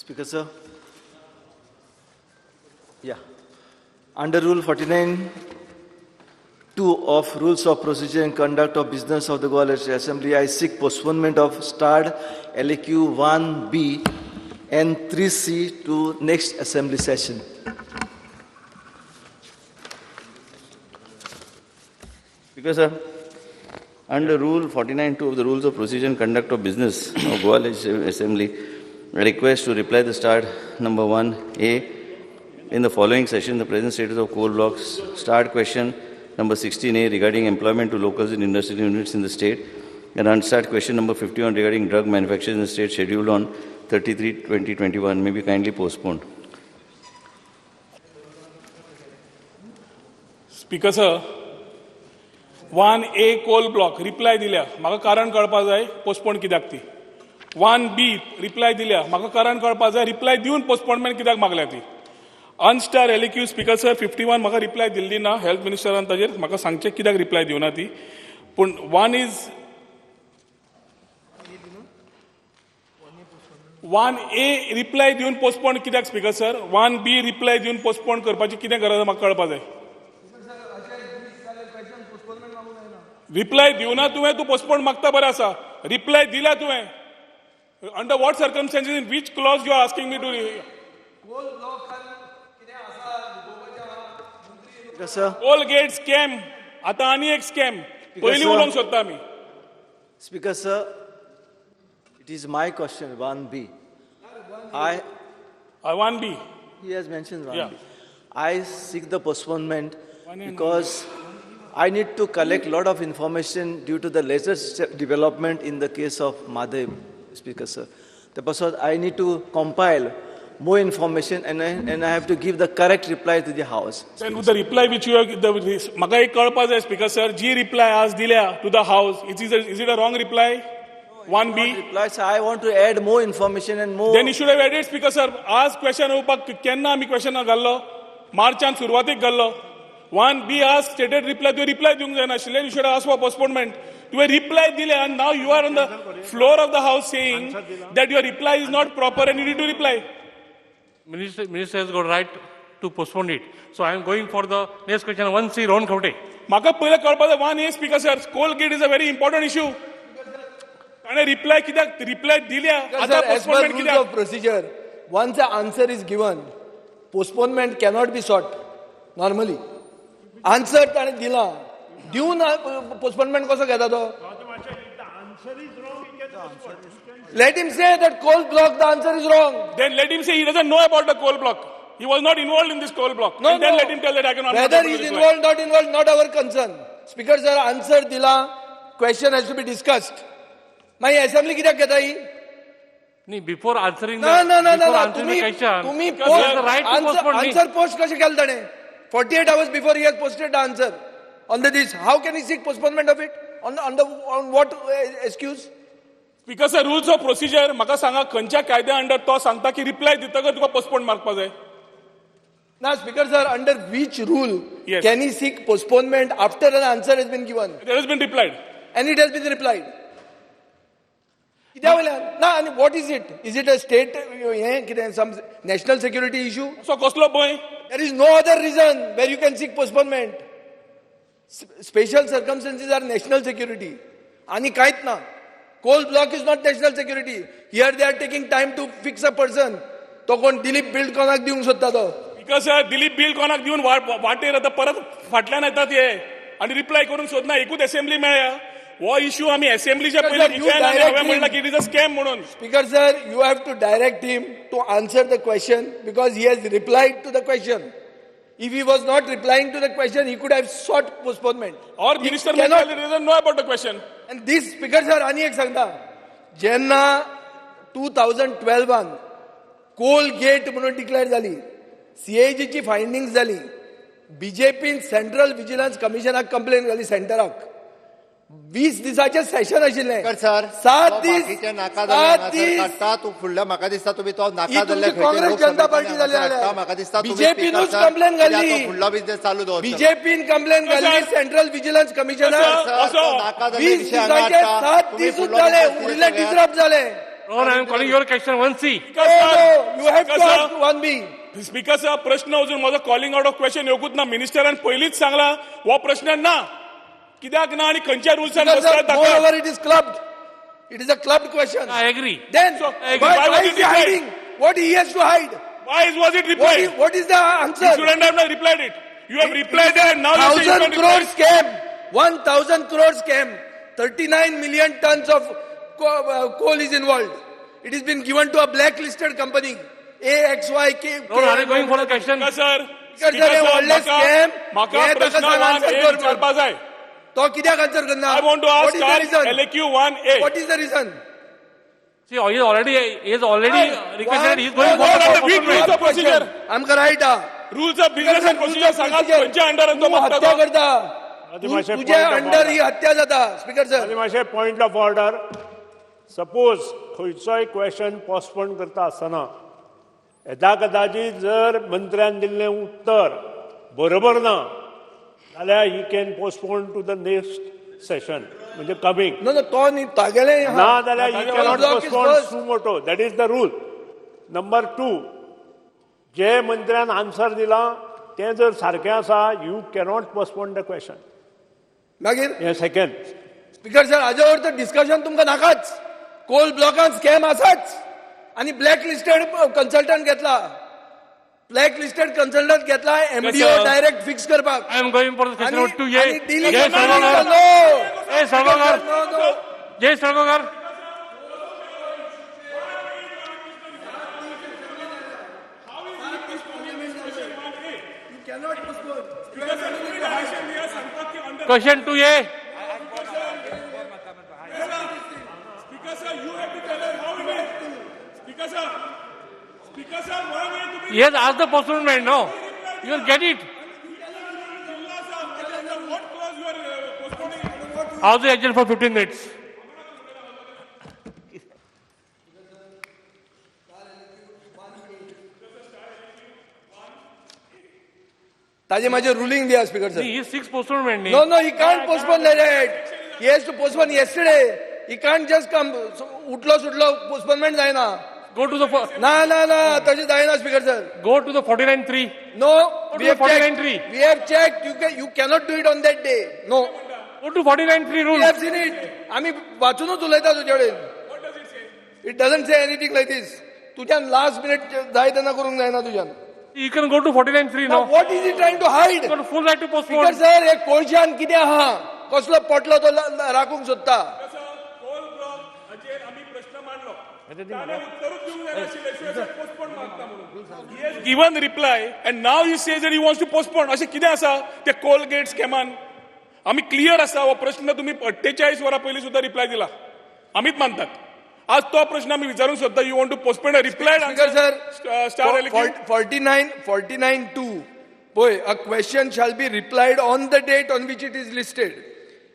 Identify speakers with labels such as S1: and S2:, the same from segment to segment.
S1: Speaker, sir. Yeah. Under Rule 49(2) of Rules of Procedure and Conduct of Business of the Goa Legislative Assembly, I seek postponement of starred LAQ 1B and 3C to next Assembly session.
S2: Speaker, sir, under Rule 49(2) of the Rules of Procedure and Conduct of Business of Goa Legislative Assembly, I request to reply the start number 1A in the following session, the present status of coal blocks. Start question number 16A regarding employment to locals in industrial units in the state, and unstart question number 51 regarding drug manufacturers in the state scheduled on 33/2021 may be kindly postponed.
S3: Speaker, sir. 1A coal block reply दिल्या म्हाका कारण कळपा जाय postpone कित्याक ती 1B reply दिल्या म्हाका कारण कळपा जाय रिप्लाय दिवन पोस्टपोनमेंट कित्याक मागल्या ती अनस्टार एलक्यू स्पीकर सर 51 म्हाका रिप्लाय दिल्ली ना हेल्थ मिनिस्टरान ताजेर म्हाका सांगचें कित्याक रिप्लाय दिवना ती पूण 1A रिप्लाय दिवन पोस्टपोन कित्याक स्पीकर सर 1B रिप्लाय दिवन पोस्टपोन करपाची कितें गरज म्हाका कळपा जाय रिप्लाय दिवना तुवें तूं पोस्टपोन मागता बरें आसा रिप्लाय दिला तुवें under what circumstances in which clause you are asking me to coal gate scam आतां आनी एक स्कॅम पयलीं उलोवंक सोदता आमी
S1: Speaker, sir, it is my question, 1B.
S3: I 1B.
S1: He has mentioned 1B.
S3: Yeah.
S1: I seek the postponement because I need to collect a lot of information due to the latest development in the case of Madhav, Speaker, sir. Because I need to compile more information and I have to give the correct reply to the House.
S3: Then with the reply which you have, म्हाका एक कळपा जाय speaker sir जी reply आज दिल्या to the house is it a wrong reply 1B
S1: Reply, sir, I want to add more information and more.
S3: Then you should have added speaker sir आज question येवपाक केन्ना आमी क्वेश्चन घाल्लो मार्चान सुरवातीक घाल्लो 1B आज स्टेटेड रिप्लाय तुवें reply दिवंक जाय नाशिल्लें you should ask for postponement तुवें रिप्लाय दिले and now you are on the floor of the house saying that your reply is not proper and you need to reply.
S4: Minister has got right to postpone it. So I am going for the next question. 1C, Ron Khaute.
S3: म्हाका पयलें कळपा जाय 1A speaker sir coal gate is a very important issue ताणें reply कित्याक reply दिल्या आतां
S5: Sir, as per
S3: postponement
S5: rules
S3: कित्याक
S5: of procedure, once the answer is given, postponement cannot be sought normally. Answer ताणें दिला दिवन postponement कसो घेता तो? Let him say that coal block, the answer is wrong.
S3: Then let him say he doesn't know about the coal block. He was not involved in this coal block.
S5: No,
S3: and then
S5: no.
S3: let him tell that I cannot.
S5: Whether he is involved, not our concern. Speaker sir, answer dila, question has to be discussed. My assembly कित्याक घेता ही?
S4: Before answering
S5: No.
S4: answering the question,
S5: तुम्ही
S4: he has the right to postpone me.
S5: answer post कशें केलें ताणें? 48 hours before he has posted the answer on this. How can he seek postponement of it? On what excuse?
S3: Speaker sir, rules of procedure म्हाका सांगा खंयच्या कायद्या under तो सांगता की reply दितकच तुका पोस्टपोन मारपा जाय.
S5: Now, Speaker sir, under which rule
S3: Yes.
S5: can he seek postponement after an answer has been given?
S3: There has been replied.
S5: And it has been replied. Now, and what is it? Is it a state, some national security issue?
S3: So कसलो भंय?
S5: There is no other reason where you can seek postponement. Special circumstances are national security. Ani काहीच ना. Coal block is not national security. Here they are taking time to fix a person. तो कोण Dilip build कोणाक दिवंक सोदता तो?
S3: Because Dilip bill कोणाक दिवन वाटेर आतां परत फाटल्यान येतात हे आनी रिप्लाय करूंक सोदना एकूच असेंब्ली मेळ्ळ्या हो इश्यू आमी असेंब्लीच्या पयलीं विचारला आनी हांवें म्हणलां की इट इज अ स्कॅम म्हणून.
S5: Speaker sir, you have to direct him to answer the question because he has replied to the question. If he was not replying to the question, he could have sought postponement.
S3: Or minister
S5: cannot-
S3: doesn't know about the question.
S5: And this, Speaker sir, ani ek सांगता जेन्ना 2012 कोल gate म्हणून declare जाली CAG ची फायंडिंग्स जाली बीजेपीन central vigilance कमिशनाक complain घाली सेंटराक 20 दिसाचें session आशिल्लें
S6: sir
S5: 7 दीस
S6: बाकीचे नाका जाल्ले काडटा तू फुडल्या म्हाका दिसता तुम्ही तो नाका जाल्ले
S5: काँग्रेस जनता पार्टी जाली
S6: म्हाका दिसता
S5: बीजेपीनूच कंप्लेन घाली
S6: फुडलो बिझनेस चालू दवर
S5: बीजेपीन कंप्लेन घाली सेंट्रल विजिलन्स कमिशनाक
S3: असो
S5: 20 दिसाचे 7 दीस जाले उरले डिस्टर्ब जाले.
S4: Ron, I am calling your question 1C.
S5: No, You have to
S3: Because,
S5: ask 1B.
S3: स्पीकरचा प्रश्न अजून माझा कॉलिंग आउट ऑफ क्वेश्चन येवकूच ना मिनिस्टरान पयलींच सांगला हो प्रश्न ना कित्याक ना आणि खंयच्या रुल्सान बसतात
S5: Moreover, it is clubbed. It is a clubbed question.
S4: I agree.
S5: Then,
S3: I agree.
S5: why
S3: Why was
S5: is
S3: it
S5: he
S3: replied?
S5: hiding? What he has to hide?
S3: Why was it replied?
S5: What is the
S3: You
S5: answer?
S3: shouldn't have not replied it. You have replied it and now you say you
S5: 1,000
S3: can't reply.
S5: crores came. 1,000 crores came. 39 million tons of coal is involved. It has been given to a blacklisted company. AXYK.
S4: No, are you going for the question?
S3: Sir
S5: Because they have always came.
S3: म्हाका
S5: हे
S3: प्रश्न
S5: ताका सांग
S3: 1A
S5: answer कर.
S3: विचारपा जाय.
S5: तो कित्याक answer करना?
S3: I want to
S5: What is the
S3: ask
S5: reason?
S3: LAQ 1A.
S5: What is the reason?
S4: See, he is already requested. He is going
S5: No,
S4: for
S5: no,
S4: the
S5: no,
S3: weak
S5: no,
S3: rules
S5: no,
S3: of procedure.
S5: आमकां right हा.
S3: Rules of business and procedure सांगात खंयच्या अंडरान तो
S5: तू
S3: मागता
S5: हत्या
S3: तो.
S5: करता.
S7: मातशें
S5: तुझ्या
S7: point of
S5: अंडर
S7: order.
S5: ही हत्या जाता. Speaker sir.
S7: आनी मातशें पॉयंट ऑफ ऑर्डर सपोज खंयचोय क्वेश्चन पोस्टपोन करता आसतना येदा कदाचित जर मंत्र्यान दिल्लें उत्तर बरोबर ना जाल्यार he can postpone to the next session म्हणजे कमिंग
S5: No, no, तो न्ही तागेले
S7: ना जाल्यार he cannot
S5: block is
S7: postpone
S5: first.
S7: Suo motu that is the rule. Number 2 जे मंत्र्यान आन्सर दिला तें जर सारकें आसा you cannot postpone the question.
S5: मागीर
S7: हें सेकंड.
S5: स्पीकर सर हाजे वरतर डिस्कशन तुमकां नाकाच. कोल ब्लॉकान स्कॅम आसाच आणि ब्लॅक लिस्टेड कन्सल्टंट घेतला. ब्लॅक लिस्टेड कन्सल्टंट घेतला MDO
S3: Yes, sir.
S5: Direct fix करपाक.
S4: I am going for the question number 2A.
S5: आणि dealing
S4: Jay
S5: with
S4: Sarvagar.
S5: no.
S4: Jay Sarvagar.
S5: No, no.
S4: Jay Sarvagar. Question 2A.
S3: Speaker sir, you have to tell us how it is. Speaker sir, Speaker sir, one minute to be.
S4: He has asked the postponement. No, you will get it.
S3: What clause you are postponing?
S4: How's the agent for 15 minutes?
S5: ताजे माझे ruling दिया speaker sir.
S4: See, he is 6 postponement.
S5: No, no, he can't postpone that. He has to postpone yesterday. He can't just come. उठलो सुटलो postponement जायना.
S4: Go to the
S5: ना ना ना तशी जायना speaker sir.
S4: go to the 49.3.
S5: No,
S4: Go
S5: we
S4: to
S5: have
S4: the
S5: checked.
S4: 49.3.
S5: We have checked. You cannot do it on that day. No,
S4: Go to 49.3
S5: we
S4: rule.
S5: have seen it. आम्ही वाचूनच उलयता तुझे कडेन. It doesn't say anything like this. तुझ्यान last minute जाय तेन्ना करूंक जायना तुझ्यान.
S4: You can go to 49.3
S5: Now
S4: now.
S5: what is he trying to hide?
S4: You got full right to
S5: speaker
S4: postpone.
S5: Sir एक कोळशान कितें आहा कसलो पोटलो तो राखूंक सोदता.
S3: कोल ब्लॉक हाचेर आम्ही प्रश्न मांडलो ताणें उत्तरूच दिवंक जाय नाशिल्लें शिवाय पोस्टपोन मागता म्हणून. He has given reply and now he says that he wants to postpone. अशें कितें आसा त्या कोल गेट स्कॅमान? आम्ही क्लियर आसा हो प्रश्न तुम्ही 48 वरां पयलीं सुद्धा रिप्लाय दिला. आमीच मानतात. आज तो प्रश्न आम्ही विचारूंक सोदता. You want to postpone a reply
S5: Speaker sir,
S3: star LQ
S5: 49(2). Boy, a question shall be replied on the date on which it is listed.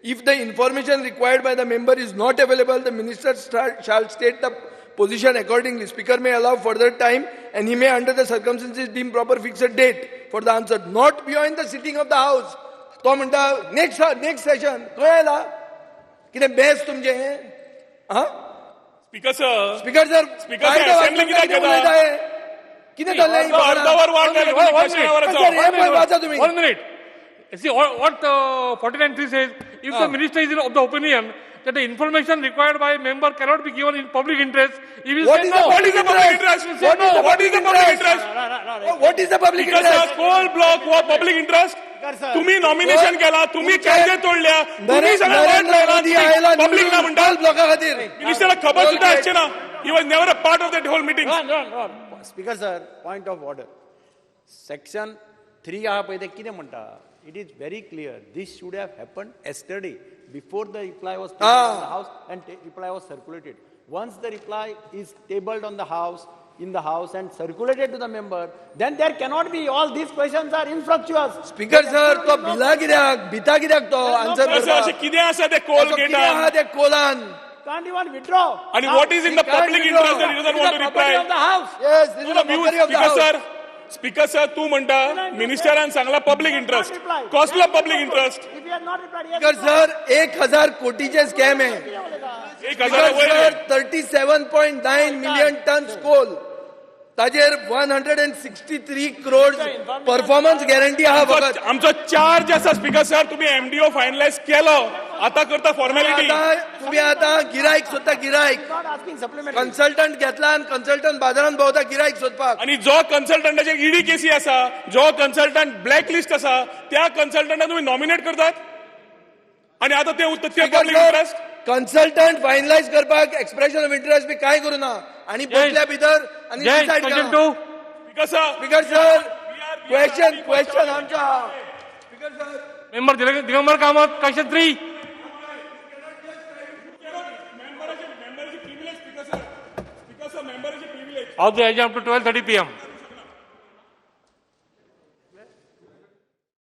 S5: If the information required by the member is not available, the minister shall state the position accordingly. Speaker may allow further time and he may under the circumstances deem proper fix a date for the answer, not beyond the sitting of the house. तो म्हणटा next session खंय आयला कितें base तुमचें हां
S3: speaker sir
S5: speaker sir
S3: Speaker sir, assembly कित्याक घेता?
S5: कितें जालें
S3: अर्दवर वाट जाली तुम्ही क्वेश्चन वराचो.
S5: तुम्ही
S4: 1 minute. See what 49.3 says. If the minister is of the opinion that the information required by a member cannot be given in public interest, he will
S5: What
S4: say
S5: is
S4: no.
S5: the
S3: What is the public interest?
S5: What is the
S3: What is the public interest?
S5: What is the public
S3: Because
S5: interest?
S3: Coal block व public interest तुम्ही nomination केला तुम्ही कायदे तोडल्या तुम्ही सगळं वाट
S5: नरेंद्र मोदी आयला
S3: लायला public ना म्हणटा
S5: ब्लॉका खातीर
S3: मिनिस्टरला खबर सुद्धा असचे ना. He was never a part of that whole meeting.
S8: Speaker sir point of order section 3 आहा पळय तें कितें म्हणटा it is very clear this should have happen yesterday before the reply was tabled on the house and reply was circulated once the reply is tabled on the house in the house and circulated to the member, then there cannot be all these questions are infructuous.
S5: Speaker sir तो भिला कित्याक भिता कित्याक तो answer
S3: असे कितें आसा ते कोल
S5: कितें
S3: गेटान
S5: आहा ते कोलान
S8: Can't even withdraw.
S3: आणि what is in the public interest that he doesn't want to
S8: Property
S3: reply.
S8: of the house.
S5: Yes this is the mockery of the
S3: speaker
S5: house
S3: sir speaker sir तू म्हणटा मिनिस्टरान सांगला public interest कसलो public interest?
S8: If you have not replied, yes.
S5: Speaker sir 1000 कोटीचे scam आहे.
S3: 1000
S5: speaker sir 37.9 million tons coal ताजेर 163 crore performance guarantee आहा फकत.
S3: आमचो चार्ज आसा स्पीकर सर, तुम्ही एमडीओ फायनलाइज केलो, आता करता फॉर्मॅलिटी.
S5: तुम्ही आता गिरायक सोदता, गिरायक कन्सल्टंट घेतला आणि कन्सल्टंट बाजारात भोवता गिरायक सोदपाक.
S3: आणि जो कन्सल्टंटाचे ईडी केसी आसा, जो कन्सल्टंट ब्लॅक लिस्ट आसा, त्या कन्सल्टंटाक तुम्ही नॉमिनेट करतात आणि आता ते पब्लिक इंटरेस्ट.
S5: कन्सल्टंट फायनलाइज करपाक एक्सप्रेशन ऑफ इंटरेस्ट बी काय करू ना आणि बसल्या भितर आणि
S4: जय
S5: डिसायड
S4: क्वेश्चन
S5: करा.
S4: 2.
S5: स्पीकर सर, क्वेश्चन आमचा हा. Speaker sir,
S4: member Digambar Kamat, question 3. Of the agenda up to 12:30 p.m.